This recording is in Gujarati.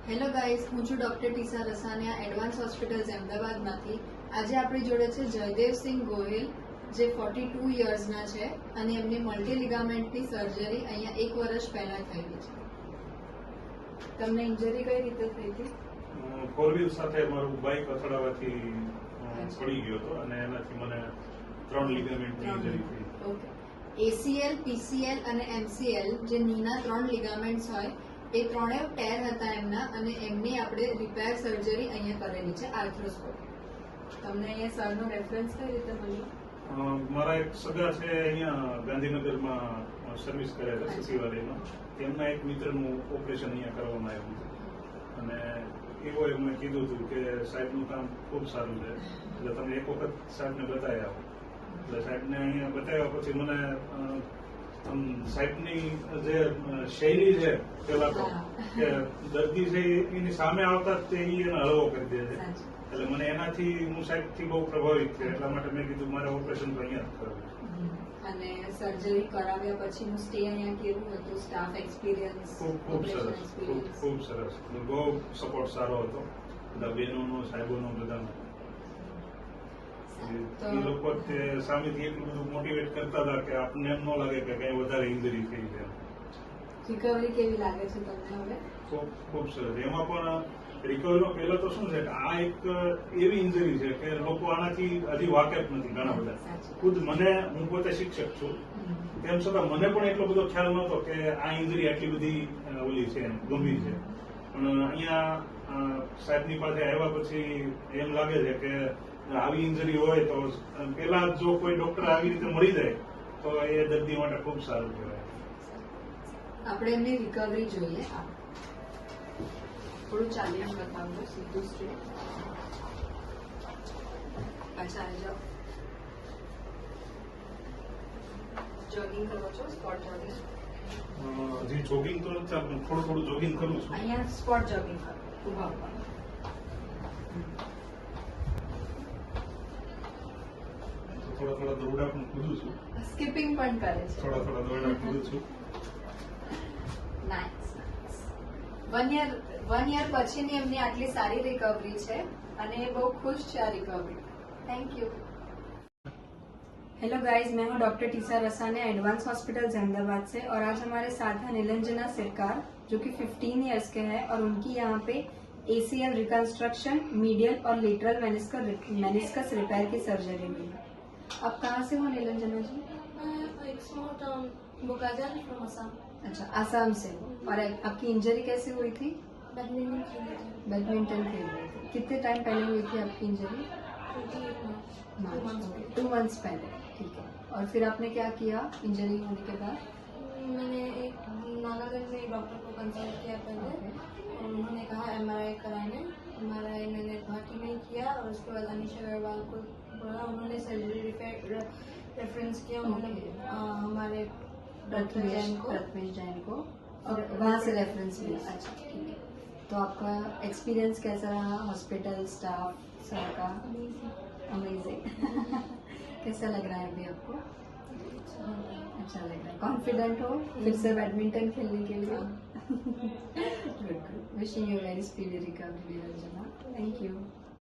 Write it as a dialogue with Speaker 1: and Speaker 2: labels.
Speaker 1: હેલો ગાઈઝ, હું છું ડોક્ટર ટીસા રસાનિયા, એડવાન્સ હોસ્પિટલ્સ અમદાવાદમાંથી. આજે આપણી જોડે છે જયદેવસિંહ ગોહિલ, જે 42 યર્સના છે અને એમની મલ્ટી લિગામેન્ટની સર્જરી અહીંયા 1 વર્ષ પહેલા થયેલી છે. તમને ઇન્જરી કઈ રીતે થઈ હતી?
Speaker 2: ફોર વ્હીલ સાથે મારું બાઇક અથડાવાથી પડી ગયો હતો અને એનાથી મને 3 લિગામેન્ટની ઇન્જરી થઈ.
Speaker 1: ઓકે. ACL, PCL અને MCL જે નીના 3 લિગામેન્ટ્સ હોય એ ત્રણેય ટેર હતા એમના, અને એમની આપણે રિપેર સર્જરી અહીંયા કરેલી છે, આર્થ્રોસ્કોપી. તમને અહીંયા સરનો રેફરન્સ કઈ રીતે મળ્યો?
Speaker 2: મારા એક સગા છે અહીંયા ગાંધીનગરમાં સર્વિસ કરે છે સચિવાલયમાં. તેમના એક મિત્રનું ઓપરેશન અહીંયા કરવામાં આવ્યું હતું અને એવો એમને કીધું હતું કે સાહેબનું કામ ખૂબ સારું છે, એટલે તમે એક વખત સાહેબને બતાવી આવો. એટલે સાહેબને અહીંયા બતાવ્યા પછી મને સાહેબની જે શૈલી છે પેલા તો કે દર્દી છે એની સામે આવતા જ તે એને હળવો કરી દે છે, એટલે મને એનાથી હું સાહેબથી બહુ પ્રભાવિત છે. એટલા માટે મેં કીધું મારે ઓપરેશન તો અહીંયા જ કરવું.
Speaker 1: અને સર્જરી કરાવ્યા પછીનું સ્ટે અહીંયા કેવું હતું? Staff experience?
Speaker 2: ખૂબ સરસ, ખૂબ સરસ. બહુ સપોર્ટ સારો હતો બધા બહેનોનો, સાહેબોનો, બધાનો. એ લોકો સામેથી એટલું બધું મોટિવેટ કરતા હતા કે આપણને એમ ન લાગે કે કઈ વધારે ઇન્જરી થઈ છે.
Speaker 1: રિકવરી કેવી લાગે છે તમને હવે?
Speaker 2: ખૂબ સરસ. એમાં પણ રિકવરીનો પહેલા તો શું છે કે આ એક એવી ઇન્જરી છે કે લોકો આનાથી હજી વાકેફ નથી ઘણા બધા. ખુદ મને, હું પોતે શિક્ષક છું, તેમ છતાં મને પણ એટલો બધો ખ્યાલ નહોતો કે આ ઇન્જરી આટલી બધી ઓલી છે, ગંભીર છે. પણ અહીંયા સાહેબની પાસે આવ્યા પછી એમ લાગે છે કે આવી ઇન્જરી હોય તો પેલા જો કોઈ ડોક્ટર આવી રીતે મળી જાય તો એ દર્દી માટે ખૂબ સારું કહેવાય.
Speaker 1: આપણે એમની રિકવરી જોઈએ. થોડું ચાલીને બતાવજો, સીધું સ્ટ્રેટ. પાછા આવી જાઓ. જોગિંગ કરો છો? Spot jogging?
Speaker 2: હજી જોગિંગ તો નથી, થોડું જોગિંગ કરું છું.
Speaker 1: અહીંયા સ્પોટ જોગિંગ કરો, ઉભા ઉભા.
Speaker 2: થોડા દોરડા પણ કૂદું છું.
Speaker 1: સ્કીપિંગ પણ કરે છે.
Speaker 2: થોડા દોરડા કૂદું છું.
Speaker 1: નાઇસ. 1 યર પછીની એમની આટલી સારી રિકવરી છે અને એ બહુ ખુશ છે આ recovery. Thank you. Hello guys, मैं हूं doctor Tessa रसानिया, advance hospitals Ahmedabad से, और आज हमारे साथ हैं निलंजना सिरकार जो कि 15 इयर्स के हैं और उनकी यहाँ पे ACL रिकंस्ट्रक्शन, मीडियल और लेटरल मेनिस्कस रिपेयर की सर्जरी हुई है. आप कहाँ से हो निलंजना जी?
Speaker 3: बोकाजान फ्रॉम असम.
Speaker 1: अच्छा, आसाम से हो. और आपकी इंजरी कैसे हुई थी? बैडमिंटन खेल रहे थे. कितने टाइम पहले हुई थी आपकी इंजरी? 2 मंथ्स पहले. ठीक है. और फिर आपने क्या किया इंजरी होने के बाद?
Speaker 3: मैंने एक नागालैंड में एक डॉक्टर को कंसल्ट किया पहले. उन्होंने कहा MRI कराने. MRI मैंने गुवाहाटी में किया और उसके बाद अनिशा अग्रवाल को बोला, उन्होंने सर्जरी रेफरेंस किया. उन्होंने हमारे
Speaker 1: प्रथमेश जैन को, और वहाँ से रेफरेंस लिया. अच्छा, ठीक है. तो आपका एक्सपीरियंस कैसा रहा? हॉस्पिटल, स्टाफ, सबका? अमेजिंग. कैसा लग रहा है अभी आपको? अच्छा लग रहा है. कॉन्फिडेंट हो फिर से बैडमिंटन खेलने के लिए? Good. Wishing you very speedy recovery, Niranjana. Thank you.